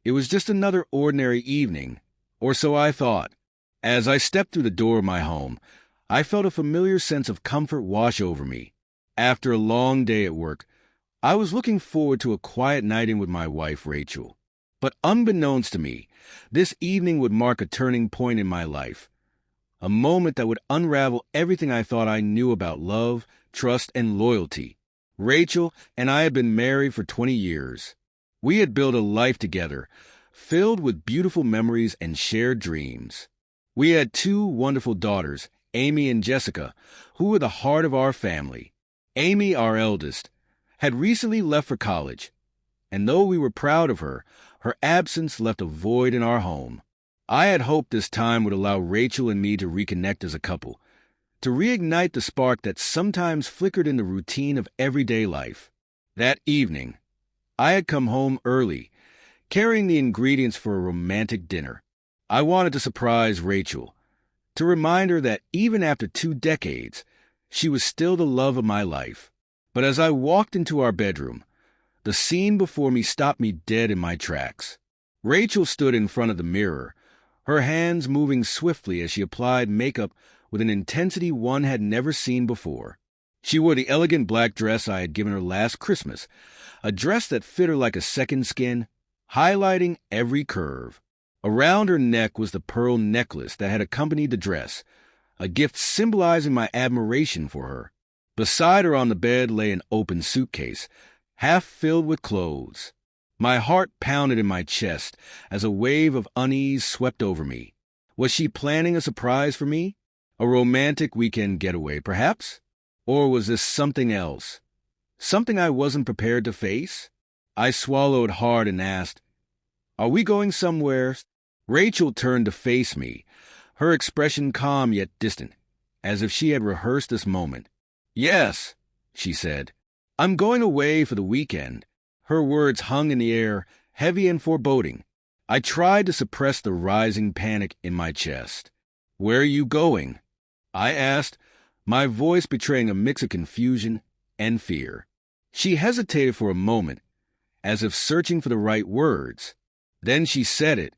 It was just another ordinary evening, or so I thought. As I stepped through the door of my home, I felt a familiar sense of comfort wash over me. After a long day at work, I was looking forward to a quiet night in with my wife, Rachel. But unbeknownst to me, this evening would mark a turning point in my life, a moment that would unravel everything I thought I knew about love, trust, and loyalty. Rachel and I had been married for 20 years. We had built a life together, filled with beautiful memories and shared dreams. We had two wonderful daughters, Amy and Jessica, who were the heart of our family. Amy, our eldest, had recently left for college, and though we were proud of her, her absence left a void in our home. I had hoped this time would allow Rachel and me to reconnect as a couple, to reignite the spark that sometimes flickered in the routine of everyday life. That evening, I had come home early, carrying the ingredients for a romantic dinner. I wanted to surprise Rachel, to remind her that even after 2 decades, she was still the love of my life. But as I walked into our bedroom, the scene before me stopped me dead in my tracks. Rachel stood in front of the mirror, her hands moving swiftly as she applied makeup with an intensity one had never seen before. She wore the elegant black dress I had given her last Christmas, a dress that fit her like a second skin, highlighting every curve. Around her neck was the pearl necklace that had accompanied the dress, a gift symbolizing my admiration for her. Beside her on the bed lay an open suitcase, half filled with clothes. My heart pounded in my chest as a wave of unease swept over me. Was she planning a surprise for me? A romantic weekend getaway, perhaps? Or was this something else? Something I wasn't prepared to face? I swallowed hard and asked, "Are we going somewhere?" Rachel turned to face me, her expression calm yet distant, as if she had rehearsed this moment. "Yes," she said. "I'm going away for the weekend." Her words hung in the air, heavy and foreboding. I tried to suppress the rising panic in my chest. "Where are you going?" I asked, my voice betraying a mix of confusion and fear. She hesitated for a moment, as if searching for the right words. Then she said it,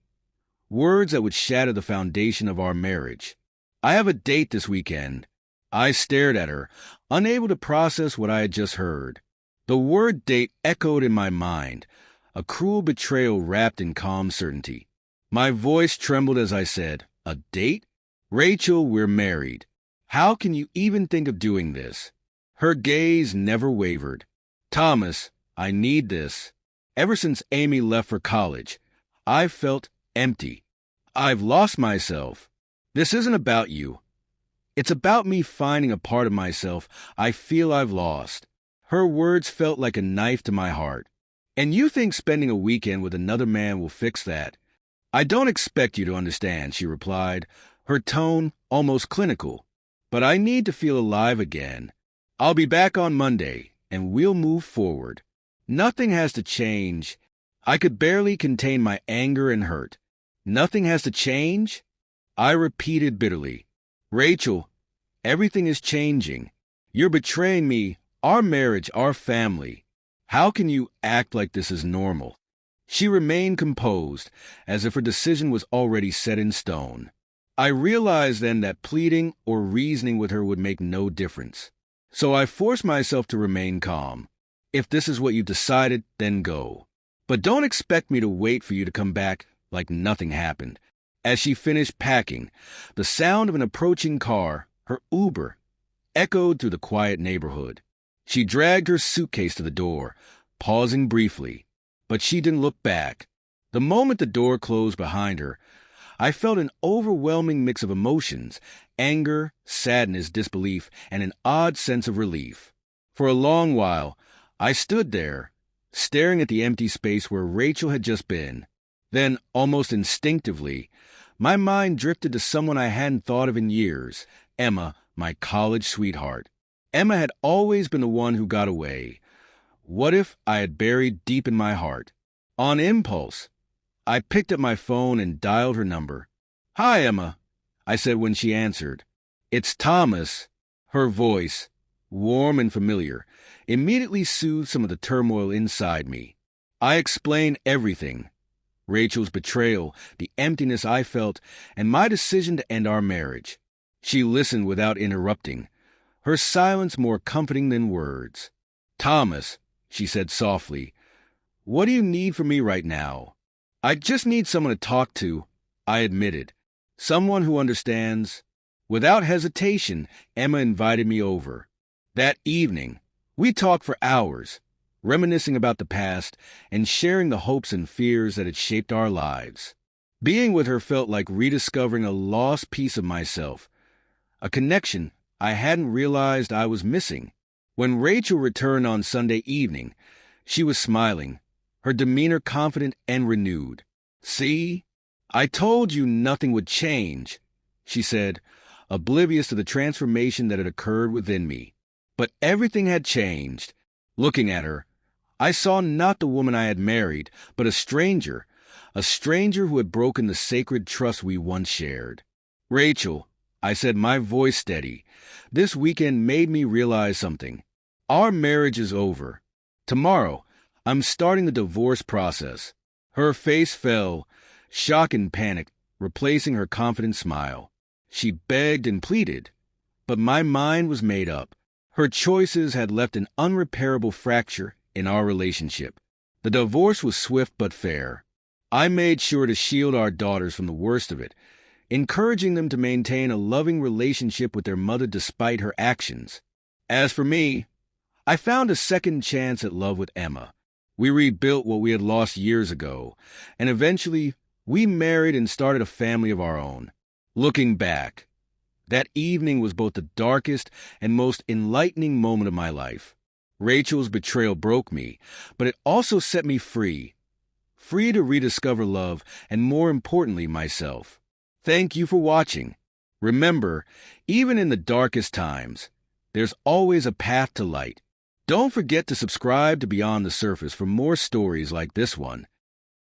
words that would shatter the foundation of our marriage. "I have a date this weekend." I stared at her, unable to process what I had just heard. The word date echoed in my mind, a cruel betrayal wrapped in calm certainty. My voice trembled as I said, "A date? Rachel, we're married. How can you even think of doing this?" Her gaze never wavered. "Thomas, I need this. Ever since Amy left for college, I've felt empty. I've lost myself. This isn't about you. It's about me finding a part of myself I feel I've lost." Her words felt like a knife to my heart. "And you think spending a weekend with another man will fix that?" "I don't expect you to understand," she replied, her tone almost clinical. "But I need to feel alive again. I'll be back on Monday, and we'll move forward. Nothing has to change." I could barely contain my anger and hurt. "Nothing has to change?" I repeated bitterly. "Rachel, everything is changing. You're betraying me, our marriage, our family. How can you act like this is normal?" She remained composed, as if her decision was already set in stone. I realized then that pleading or reasoning with her would make no difference. So I forced myself to remain calm. "If this is what you've decided, then go. But don't expect me to wait for you to come back like nothing happened." As she finished packing, the sound of an approaching car, her Uber, echoed through the quiet neighborhood. She dragged her suitcase to the door, pausing briefly, but she didn't look back. The moment the door closed behind her, I felt an overwhelming mix of emotions: anger, sadness, disbelief, and an odd sense of relief. For a long while, I stood there, staring at the empty space where Rachel had just been. Then, almost instinctively, my mind drifted to someone I hadn't thought of in years, Emma, my college sweetheart. Emma had always been the one who got away. What if I had buried deep in my heart? On impulse, I picked up my phone and dialed her number. "Hi, Emma," I said when she answered. "It's Thomas." Her voice, warm and familiar, immediately soothed some of the turmoil inside me. I explained everything. Rachel's betrayal, the emptiness I felt, and my decision to end our marriage. She listened without interrupting, her silence more comforting than words. "Thomas," she said softly, "what do you need from me right now?" "I just need someone to talk to," I admitted. "Someone who understands." Without hesitation, Emma invited me over. That evening, we talked for hours, reminiscing about the past and sharing the hopes and fears that had shaped our lives. Being with her felt like rediscovering a lost piece of myself, a connection I hadn't realized I was missing. When Rachel returned on Sunday evening, she was smiling, her demeanor confident and renewed. "See, I told you nothing would change," she said, oblivious to the transformation that had occurred within me. But everything had changed. Looking at her, I saw not the woman I had married, but a stranger who had broken the sacred trust we once shared. "Rachel," I said, my voice steady, "this weekend made me realize something. Our marriage is over. Tomorrow, I'm starting the divorce process." Her face fell, shock and panic replacing her confident smile. She begged and pleaded, but my mind was made up. Her choices had left an unrepairable fracture in our relationship. The divorce was swift but fair. I made sure to shield our daughters from the worst of it, encouraging them to maintain a loving relationship with their mother despite her actions. As for me, I found a second chance at love with Emma. We rebuilt what we had lost years ago, and eventually we married and started a family of our own. Looking back, that evening was both the darkest and most enlightening moment of my life. Rachel's betrayal broke me, but it also set me free. Free to rediscover love and, more importantly, myself. Thank you for watching. Remember, even in the darkest times, there's always a path to light. Don't forget to subscribe to Beyond the Surface for more stories like this one.